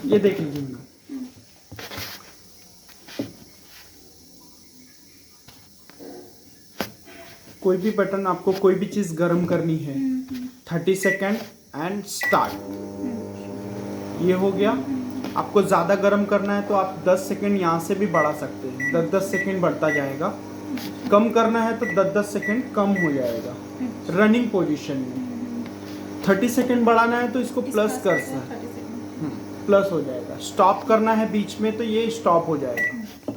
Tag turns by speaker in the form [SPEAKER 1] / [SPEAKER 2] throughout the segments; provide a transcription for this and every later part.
[SPEAKER 1] ये देख लीजिए मैडम, कोई भी बटन आपको कोई भी चीज़ गर्म करनी है 30 सेकेंड एंड स्टार्ट, ये हो गया। आपको ज़्यादा गर्म करना है तो आप 10 सेकेंड यहाँ से भी बढ़ा सकते हैं, 10-10 सेकेंड बढ़ता जाएगा। कम करना है तो 10-10 सेकेंड कम हो जाएगा रनिंग पोजीशन में। 30 सेकेंड बढ़ाना है तो इसको प्लस कर सकते, प्लस हो जाएगा। स्टॉप करना है बीच में तो ये स्टॉप हो जाएगा।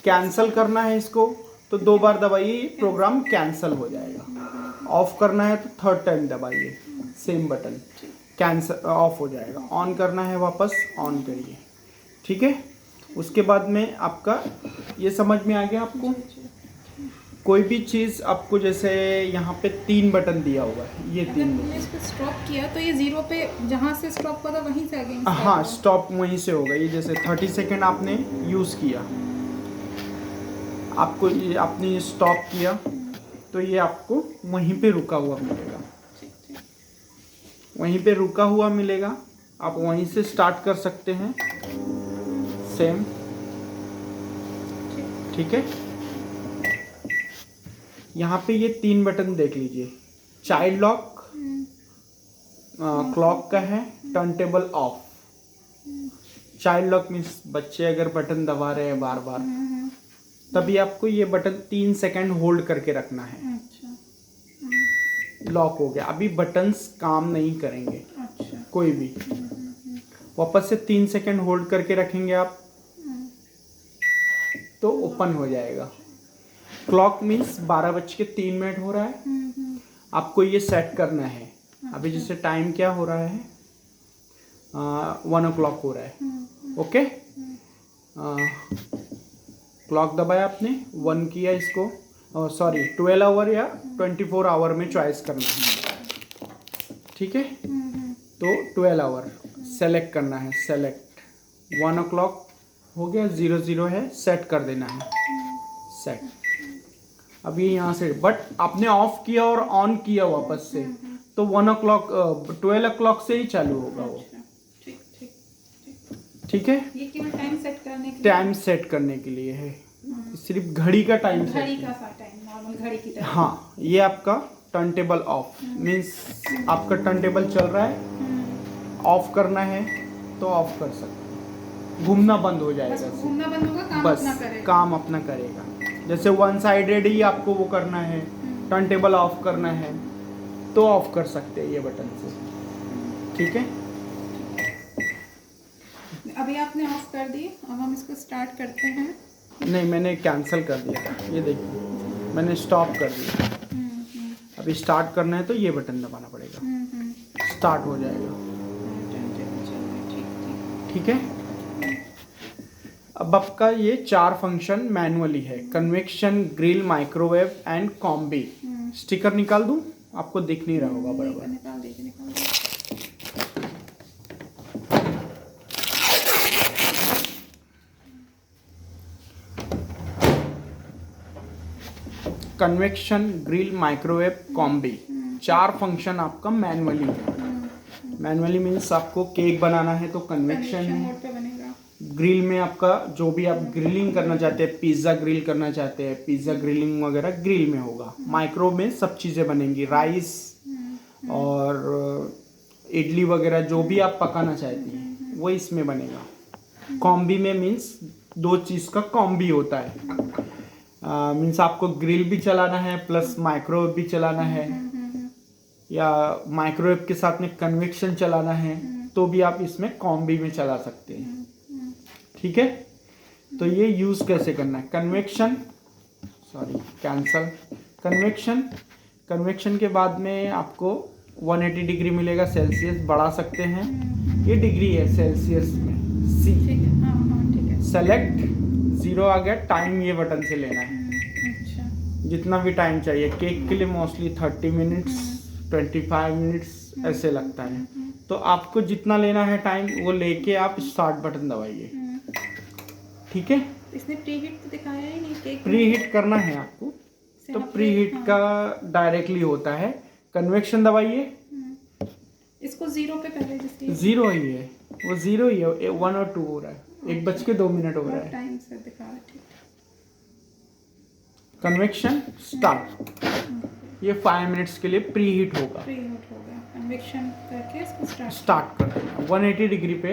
[SPEAKER 1] कैंसिल करना है इसको तो 2 बार दबाइए, प्रोग्राम कैंसिल हो जाएगा। ऑफ करना है तो 3rd टाइम दबाइए सेम बटन, कैंसिल ऑफ हो जाएगा। ऑन करना है वापस ऑन करिए, ठीक है। उसके बाद में आपका ये समझ में आ गया आपको। कोई भी चीज़ आपको जैसे यहाँ पे 3 बटन दिया हुआ है, ये 3
[SPEAKER 2] मैंने इसको स्टॉप किया तो ये 0 पे जहाँ से स्टॉप हुआ था वहीं से आगे,
[SPEAKER 1] हाँ स्टॉप वहीं से होगा। ये जैसे 30 सेकेंड आपने यूज़ किया, आपको ये आपने स्टॉप किया तो ये आपको वहीं पे रुका हुआ मिलेगा, वहीं पे रुका हुआ मिलेगा। आप वहीं से स्टार्ट कर सकते हैं सेम, ठीक है। यहाँ पे ये 3 बटन देख लीजिए, चाइल्ड लॉक, क्लॉक का है, turn table of. Child lock means बच्चे अगर बटन दबा रहे हैं बार बार, तभी आपको ये बटन 3 सेकेंड होल्ड करके रखना है। लॉक हो गया, अभी बटन्स काम नहीं करेंगे कोई भी। वापस से 3 सेकेंड होल्ड करके रखेंगे आप तो ओपन हो जाएगा। क्लॉक मीन्स 12:03 हो रहा है, आपको ये सेट करना है। अभी जैसे टाइम क्या हो रहा है, 1 o'clock हो रहा है, ओके। क्लॉक दबाया आपने, 1 किया इसको, सॉरी 12 आवर या 24 आवर में चॉइस करना है, ठीक है। तो 12 आवर सेलेक्ट करना है, सेलेक्ट 1 o'clock हो गया, 00 है, सेट कर देना है, सेट। अभी यहाँ से बट आपने ऑफ किया और ऑन किया वापस से तो 1 o'clock 12 o'clock से ही चालू होगा वो, ठीक है।
[SPEAKER 2] ये केवल टाइम सेट करने के लिए,
[SPEAKER 1] टाइम सेट करने के लिए है, सिर्फ घड़ी का टाइम सेट,
[SPEAKER 2] घड़ी का टाइम, नॉर्मल घड़ी की तरह।
[SPEAKER 1] हाँ, ये आपका टर्न टेबल ऑफ मीन्स आपका टर्न टेबल चल रहा है, ऑफ करना है तो ऑफ कर सकते हैं, घूमना बंद हो जाएगा,
[SPEAKER 2] घूमना बंद होगा, काम
[SPEAKER 1] बस
[SPEAKER 2] अपना करेगा,
[SPEAKER 1] काम अपना करेगा। जैसे 1 साइडेड ही आपको वो करना है, टर्न टेबल ऑफ करना है तो ऑफ कर सकते हैं ये बटन से, ठीक है।
[SPEAKER 2] अभी आपने ऑफ कर दी, अब हम इसको स्टार्ट करते हैं।
[SPEAKER 1] नहीं, मैंने कैंसिल कर दिया, ये देखिए मैंने स्टॉप कर दिया। अभी स्टार्ट करना है तो ये बटन दबाना पड़ेगा, स्टार्ट हो जाएगा, ठीक है। अब आपका ये 4 फंक्शन मैनुअली है, convection, grill, microwave and combi. Sticker निकाल दूं, आपको दिख नहीं रहा होगा बराबर।
[SPEAKER 2] निकाल दीजिए, निकाल दीजिए।
[SPEAKER 1] Convection, grill, microwave, combi, 4 function आपका मैनुअली है। मैनुअली मीन्स आपको केक बनाना है तो कन्वेक्शन है, ग्रिल में आपका जो भी आप ग्रिलिंग करना चाहते हैं, पिज़्ज़ा ग्रिल करना चाहते हैं, पिज़्ज़ा ग्रिलिंग वगैरह ग्रिल में होगा। माइक्रो में सब चीज़ें बनेंगी, राइस और इडली वगैरह जो भी आप पकाना चाहती हैं वो इसमें बनेगा। कॉम्बी में मीन्स 2 चीज़ का कॉम्बी होता है, मीन्स आपको ग्रिल भी चलाना है प्लस माइक्रोवेव भी चलाना है, या माइक्रोवेव के साथ में कन्वेक्शन चलाना है तो भी आप इसमें कॉम्बी में चला सकते हैं, ठीक है। तो ये यूज़ कैसे करना है, कन्वेक्शन, सॉरी कैंसल, कन्वेक्शन के बाद में आपको 180 डिग्री मिलेगा, सेल्सियस बढ़ा सकते हैं, ये डिग्री है सेल्सियस में, सी, सेलेक्ट 0 आ गया, टाइम ये बटन से लेना है, जितना भी टाइम चाहिए। केक के लिए मोस्टली 30 मिनट्स 25 मिनट्स ऐसे लगता है, तो आपको जितना लेना है टाइम वो लेके आप स्टार्ट बटन दबाइए, ठीक है।
[SPEAKER 2] इसने प्री हीट तो दिखाया ही नहीं, केक
[SPEAKER 1] प्री हीट करना है आपको तो प्री हीट का डायरेक्टली होता है, कन्वेक्शन दबाइए,
[SPEAKER 2] इसको 0 पे पहले, जिसकी
[SPEAKER 1] 0 ही है, वो 0 ही है, 1 और 2 हो रहा है, 1:02 हो रहा है।
[SPEAKER 2] टाइम से दिखा रहा है, ठीक।
[SPEAKER 1] Convection start. ये 5 मिनट्स के लिए प्री हीट होगा।
[SPEAKER 2] प्री हीट हो गया, कन्वेक्शन करके इसको
[SPEAKER 1] स्टार्ट कर देना 180 डिग्री पे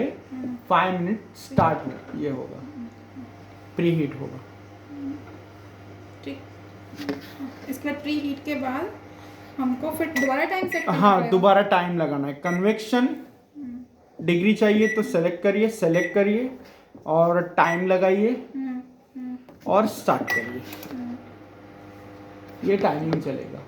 [SPEAKER 1] 5 मिनट स्टार्ट, ये होगा प्री हीट होगा।
[SPEAKER 2] ठीक। इसके बाद प्री हीट के बाद हमको फिर दोबारा टाइम सेट करना
[SPEAKER 1] हाँ,
[SPEAKER 2] पड़ेगा?
[SPEAKER 1] दोबारा टाइम लगाना है। कन्वेक्शन डिग्री चाहिए तो सेलेक्ट करिए और टाइम लगाइए और स्टार्ट करिए। ये टाइमिंग चलेगा।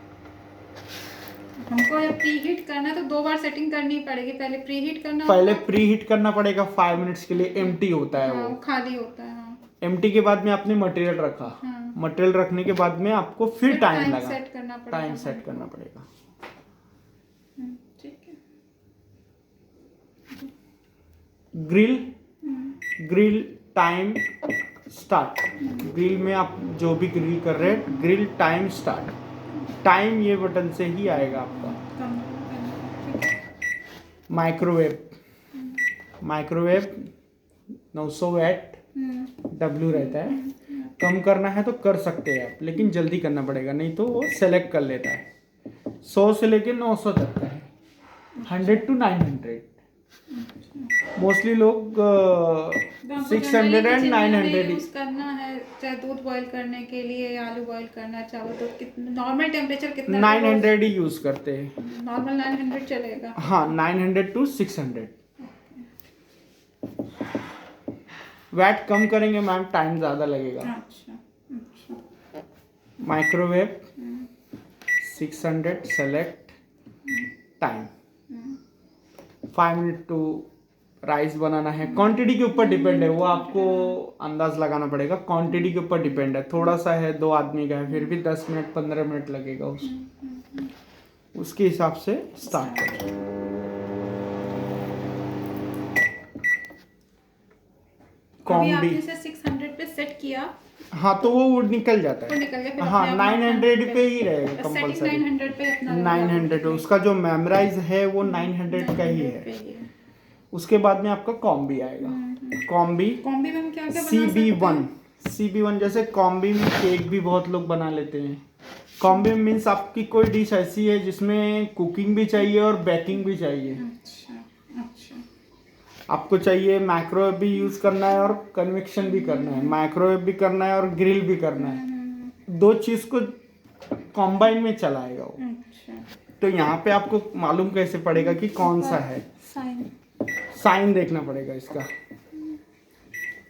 [SPEAKER 2] हमको जब प्री हीट करना है तो 2 बार सेटिंग करनी पड़ेगी। पहले प्री हीट करना
[SPEAKER 1] पहले
[SPEAKER 2] होगा।
[SPEAKER 1] प्री हीट करना पड़ेगा 5 मिनट्स के लिए, एम्प्टी होता है
[SPEAKER 2] हाँ,
[SPEAKER 1] वो।
[SPEAKER 2] खाली होता है। हाँ।
[SPEAKER 1] एम्प्टी के बाद में आपने मटेरियल रखा,
[SPEAKER 2] हाँ।
[SPEAKER 1] मटेरियल रखने के बाद में आपको फिर टाइम लगा,
[SPEAKER 2] सेट करना पड़ेगा।
[SPEAKER 1] टाइम सेट करना पड़ेगा।
[SPEAKER 2] ठीक है।
[SPEAKER 1] Grill time start. ग्रिल में आप जो भी ग्रिल कर रहे हैं, ग्रिल टाइम स्टार्ट। टाइम ये बटन से ही आएगा आपका। माइक्रोवेव 900 वैट W रहता है। कम करना है तो कर सकते हैं आप, लेकिन जल्दी करना पड़ेगा, नहीं तो वो सेलेक्ट कर लेता है। 100 से लेके 900 तक का है, 100 to 900। मोस्टली लोग 600 एंड 900
[SPEAKER 2] यूज करना है, चाहे दूध बॉईल करने के लिए या आलू बॉईल करना है, चावल तो कितना नॉर्मल टेम्परेचर कितना
[SPEAKER 1] 900 ही यूज करते हैं।
[SPEAKER 2] नॉर्मल 900 चलेगा।
[SPEAKER 1] हाँ, 900 to 600। वैट कम करेंगे मैम, टाइम ज़्यादा लगेगा।
[SPEAKER 2] अच्छा।
[SPEAKER 1] Microwave 600 select time 5 minute to rice बनाना है। क्वांटिटी के ऊपर डिपेंड है, वो आपको अंदाज लगाना पड़ेगा। क्वांटिटी के ऊपर डिपेंड है, थोड़ा सा है, 2 आदमी का है, फिर भी 10 मिनट 15 मिनट लगेगा उसके हिसाब से स्टार्ट करें।
[SPEAKER 2] अभी आपने इसे 600 पे सेट किया।
[SPEAKER 1] हाँ, तो वो निकल जाता
[SPEAKER 2] वो
[SPEAKER 1] है।
[SPEAKER 2] निकल गया, फिर
[SPEAKER 1] हाँ,
[SPEAKER 2] अपने आप
[SPEAKER 1] 900 पे ही रहेगा
[SPEAKER 2] सेटिंग
[SPEAKER 1] कंपलसरी।
[SPEAKER 2] 900 पे अपना
[SPEAKER 1] 900 उसका जो मेमोराइज है वो 900 का ही है। उसके बाद में आपका कॉम्बी आएगा। कॉम्बी
[SPEAKER 2] में हम क्या क्या बना सकते हैं?
[SPEAKER 1] CB1 जैसे कॉम्बी में केक भी बहुत लोग बना लेते हैं। कॉम्बी मीन्स आपकी कोई डिश ऐसी है जिसमें कुकिंग भी चाहिए और बेकिंग भी चाहिए।
[SPEAKER 2] अच्छा।
[SPEAKER 1] आपको चाहिए माइक्रोवेव भी यूज करना है और कन्वेक्शन भी करना है, माइक्रोवेव भी करना है और ग्रिल भी करना है। 2 चीज को कॉम्बाइन में चलाएगा वो।
[SPEAKER 2] अच्छा।
[SPEAKER 1] तो यहाँ पे आपको मालूम कैसे पड़ेगा कि कौन सा है? साइन देखना पड़ेगा इसका।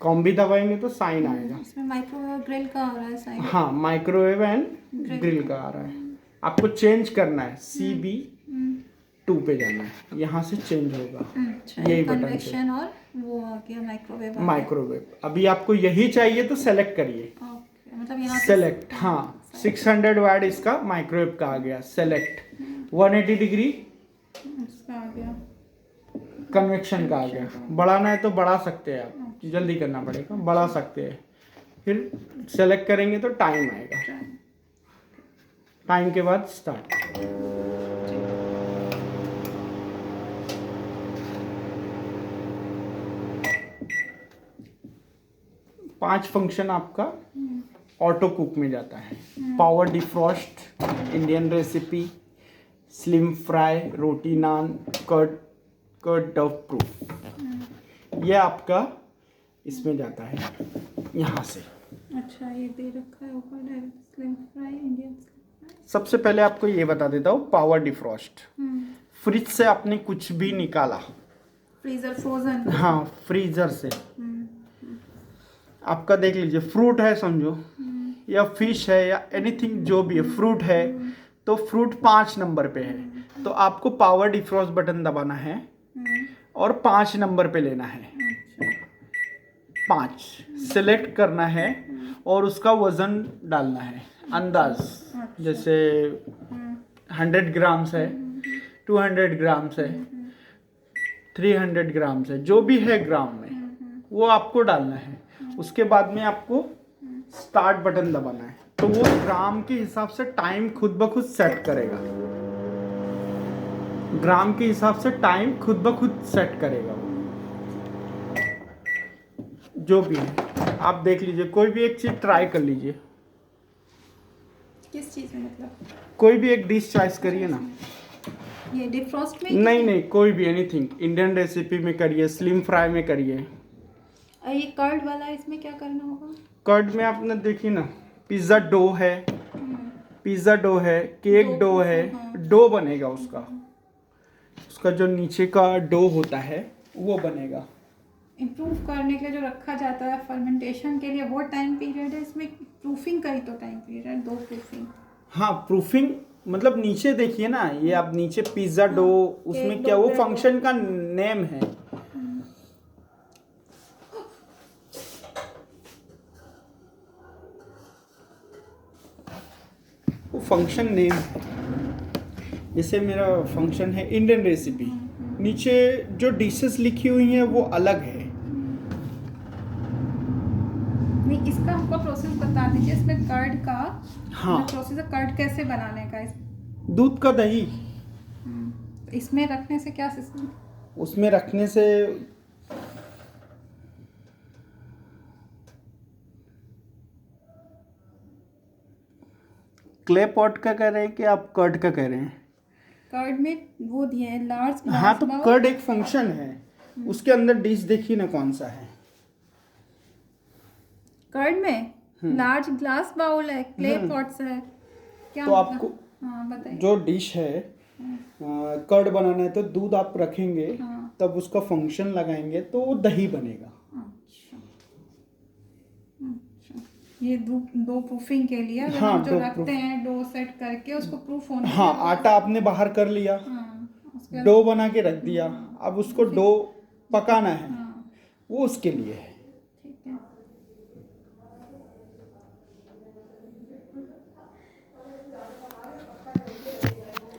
[SPEAKER 1] कॉम्बी दबाएंगे तो साइन आएगा।
[SPEAKER 2] इसमें माइक्रोवेव ग्रिल का आ रहा है साइन।
[SPEAKER 1] हाँ, माइक्रोवेव एंड ग्रिल का आ रहा है। आपको चेंज करना है, CB2 पे जाना है, यहाँ से चेंज होगा।
[SPEAKER 2] अच्छा,
[SPEAKER 1] यही बटन से।
[SPEAKER 2] कन्वेक्शन और वो आ गया माइक्रोवेव।
[SPEAKER 1] माइक्रोवेव अभी आपको यही चाहिए तो सेलेक्ट करिए।
[SPEAKER 2] ओके, मतलब यहाँ
[SPEAKER 1] सेलेक्ट। हाँ, 600 वाट इसका माइक्रोवेव का आ गया। सेलेक्ट 180 डिग्री
[SPEAKER 2] इसका आ गया।
[SPEAKER 1] कन्वेक्शन का आ गया। बढ़ाना है तो बढ़ा सकते हैं आप, जल्दी करना पड़ेगा, बढ़ा सकते हैं। फिर सेलेक्ट करेंगे तो टाइम आएगा। टाइम के बाद स्टार्ट। पांच फंक्शन आपका ऑटो कुक में जाता है। Power defrost, Indian recipe, slim fry, roti naan, curd dough proof. ये आपका इसमें जाता है यहाँ से।
[SPEAKER 2] अच्छा, ये दे रखा है ऊपर, स्लिम फ्राई, इंडियन।
[SPEAKER 1] सबसे पहले आपको ये बता देता हूँ, पावर डिफ्रॉस्ट। फ्रिज से आपने कुछ भी निकाला,
[SPEAKER 2] फ्रीजर फ्रोजन।
[SPEAKER 1] हाँ, फ्रीजर से आपका देख लीजिए, फ्रूट है समझो, या फिश है या एनीथिंग जो भी है, फ्रूट है तो फ्रूट 5 नंबर पे है, तो आपको पावर डिफ्रॉस्ट बटन दबाना है और 5 नंबर पे लेना है। 5 सेलेक्ट करना है और उसका वजन डालना है अंदाज। जैसे 100 ग्राम्स है, 200 ग्राम्स है, 300 ग्राम्स है, जो भी है ग्राम में वो आपको डालना है। उसके बाद में आपको स्टार्ट बटन दबाना है, तो वो ग्राम के हिसाब से टाइम खुद ब खुद सेट करेगा। ग्राम के हिसाब से टाइम खुद ब खुद सेट करेगा वो। जो भी है आप देख लीजिए, कोई भी एक चीज़ ट्राई कर लीजिए।
[SPEAKER 2] किस चीज़ में मतलब?
[SPEAKER 1] कोई भी एक डिश चॉइस करिए ना।
[SPEAKER 2] ये डिफ्रॉस्ट में?
[SPEAKER 1] नहीं नहीं, कोई भी एनीथिंग, इंडियन रेसिपी में करिए, स्लिम फ्राई में करिए।
[SPEAKER 2] ये कर्ड वाला इसमें क्या करना होगा?
[SPEAKER 1] कर्ड में आपने देखिए ना, पिज़्ज़ा डो है, पिज़्ज़ा डो है, केक डो है, डो बनेगा उसका, उसका जो नीचे का डो होता है वो बनेगा।
[SPEAKER 2] इम्प्रूव करने के लिए जो रखा जाता है फर्मेंटेशन के लिए, वो टाइम पीरियड है इसमें? प्रूफिंग का ही तो टाइम पीरियड है, दो प्रूफिंग।
[SPEAKER 1] हाँ, प्रूफिंग मतलब नीचे देखिए ना, ये आप नीचे पिज़्ज़ा डो, उसमें क्या वो फंक्शन का नेम है। वो फंक्शन नेम है। जैसे मेरा फंक्शन है इंडियन रेसिपी, नीचे जो डिशेस लिखी हुई हैं वो अलग है।
[SPEAKER 2] नहीं, इसका हमको प्रोसेस बता दीजिए, इसमें कर्ड का।
[SPEAKER 1] हाँ,
[SPEAKER 2] प्रोसेस है कर्ड कैसे बनाने का
[SPEAKER 1] दूध का दही,
[SPEAKER 2] इसमें रखने से क्या सिस्टम?
[SPEAKER 1] उसमें रखने से क्ले पॉट का कह रहे हैं कि आप कर्ड का कह रहे हैं?
[SPEAKER 2] कर्ड में वो दिए हैं लार्ज।
[SPEAKER 1] हाँ, तो कर्ड एक फंक्शन है, उसके अंदर डिश देखिए ना कौन सा है।
[SPEAKER 2] कर्ड में लार्ज ग्लास बाउल है, क्ले पॉट्स है, क्या
[SPEAKER 1] तो
[SPEAKER 2] मतलब?
[SPEAKER 1] आपको
[SPEAKER 2] हाँ बताइए।
[SPEAKER 1] जो डिश है कर्ड बनाना है तो दूध आप रखेंगे,
[SPEAKER 2] हाँ।
[SPEAKER 1] तब उसका फंक्शन लगाएंगे तो वो दही बनेगा।
[SPEAKER 2] अच्छा, अच्छा, ये दो प्रूफिंग के लिए अगर
[SPEAKER 1] हाँ,
[SPEAKER 2] हम जो
[SPEAKER 1] दो
[SPEAKER 2] रखते
[SPEAKER 1] proof।
[SPEAKER 2] हैं डो सेट करके उसको प्रूफ होने
[SPEAKER 1] हाँ,
[SPEAKER 2] के लिए
[SPEAKER 1] आटा आपने बाहर कर लिया,
[SPEAKER 2] उसके बाद-
[SPEAKER 1] डो बना के रख दिया, अब उसको डो पकाना है,
[SPEAKER 2] हाँ,
[SPEAKER 1] वो उसके लिए है।
[SPEAKER 2] ठीक है।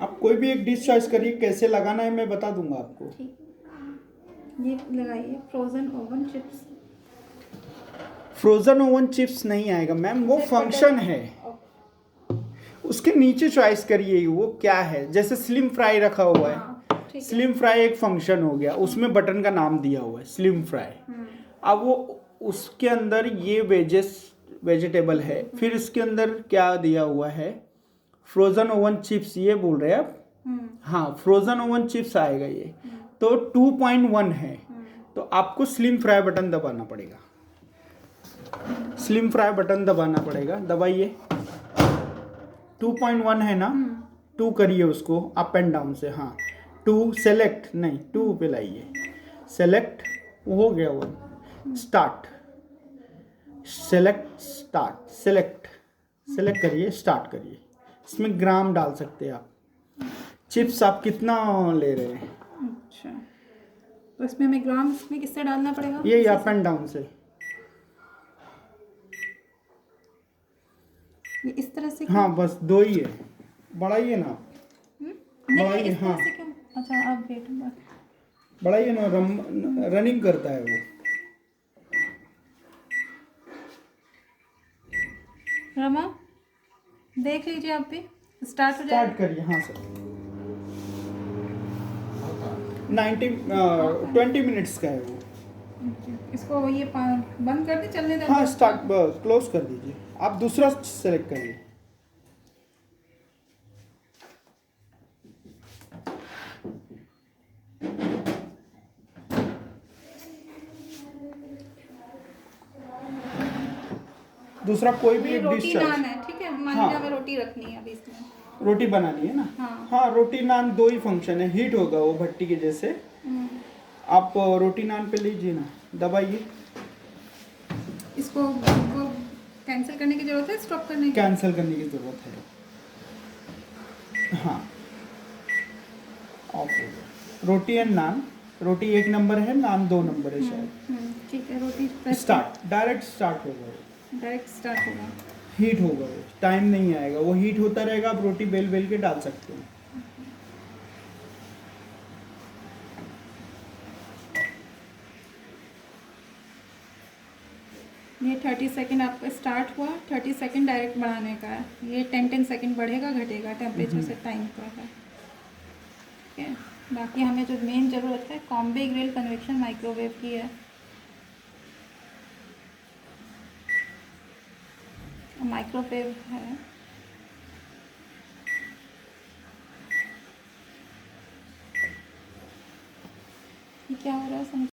[SPEAKER 1] आप कोई भी एक डिश चॉइस करिए, कैसे लगाना है मैं बता दूंगा आपको।
[SPEAKER 2] ठीक है, ये लगाइए frozen oven chips.
[SPEAKER 1] Frozen oven chips नहीं आएगा मैम, वो फंक्शन है, उसके नीचे चॉइस करिए वो क्या है। जैसे स्लिम फ्राई रखा हुआ है,
[SPEAKER 2] ठीक है।
[SPEAKER 1] स्लिम फ्राई एक फंक्शन हो गया, उसमें बटन का नाम दिया हुआ है स्लिम फ्राई। अब वो उसके अंदर ये वेजिटेबल है, फिर इसके अंदर क्या दिया हुआ है, फ्रोजन ओवन चिप्स, ये बोल रहे हैं आप? हाँ, फ्रोजन ओवन चिप्स आएगा ये, तो 2.1 है, तो आपको स्लिम फ्राई बटन दबाना पड़ेगा, स्लिम फ्राई बटन दबाना पड़ेगा, दबाइए। 2.1 है ना, 2 करिए उसको अप एंड डाउन से। हाँ, 2 सेलेक्ट नहीं, 2 पे लाइए, सेलेक्ट, हो गया वो, स्टार्ट, सेलेक्ट, स्टार्ट, सेलेक्ट करिए, स्टार्ट करिए। इसमें ग्राम डाल सकते हैं आप, चिप्स आप कितना ले रहे हैं।
[SPEAKER 2] अच्छा, तो इसमें हमें ग्राम इसमें किससे डालना पड़ेगा?
[SPEAKER 1] ये अप एंड डाउन से,
[SPEAKER 2] ये इस तरह से?
[SPEAKER 1] हाँ बस 2 ही है, बढ़ाइए ना,
[SPEAKER 2] नहीं,
[SPEAKER 1] बढ़ाइए।
[SPEAKER 2] इस तरह
[SPEAKER 1] हाँ,
[SPEAKER 2] से क्यों? अच्छा, आप वेट
[SPEAKER 1] बढ़ाइए ना, रनिंग करता है वो।
[SPEAKER 2] रमा, देख लीजिए आप भी, स्टार्ट हो
[SPEAKER 1] स्टार्ट
[SPEAKER 2] जाएगा।
[SPEAKER 1] करिए। हाँ सर, 20 मिनट्स का है वो।
[SPEAKER 2] इसको ये बंद कर दे, चलने दे।
[SPEAKER 1] हाँ, स्टार्ट क्लोज कर दीजिए, आप दूसरा सेलेक्ट करिए। दूसरा कोई भी
[SPEAKER 2] ये
[SPEAKER 1] एक डिश
[SPEAKER 2] रोटी
[SPEAKER 1] चॉइस।
[SPEAKER 2] नान है, ठीक है, मान
[SPEAKER 1] हाँ।
[SPEAKER 2] लीजिए हमें रोटी रखनी है अभी इसमें।
[SPEAKER 1] रोटी बनानी है ना?
[SPEAKER 2] हाँ।
[SPEAKER 1] हाँ, रोटी नान 2 ही फंक्शन है, हीट होगा वो भट्टी के जैसे। आप रोटी नान पे लीजिए ना, दबाइए।
[SPEAKER 2] इसको वो कैंसिल करने की जरूरत है, स्टॉप करने की?
[SPEAKER 1] कैंसिल करने की जरूरत है। हाँ, ऑफ हो गया। रोटी एंड नान, रोटी 1 नंबर है, नान 2 नंबर है शायद।
[SPEAKER 2] ठीक है, रोटी
[SPEAKER 1] स्टार्ट, डायरेक्ट स्टार्ट होगा,
[SPEAKER 2] डायरेक्ट स्टार्ट होगा।
[SPEAKER 1] हीट होगा, वो टाइम नहीं आएगा, वो हीट होता रहेगा, आप रोटी बेल बेल के डाल सकते हैं।
[SPEAKER 2] ये 30 सेकेंड आपका स्टार्ट हुआ, 30 सेकेंड डायरेक्ट बढ़ाने का है। ये 10 सेकेंड बढ़ेगा घटेगा टेम्परेचर से टाइम पर है, ठीक है। बाकी हमें जो मेन ज़रूरत है कॉम्बे ग्रिल कन्वेक्शन माइक्रोवेव की है। माइक्रोवेव है। ये क्या हो रहा है समझ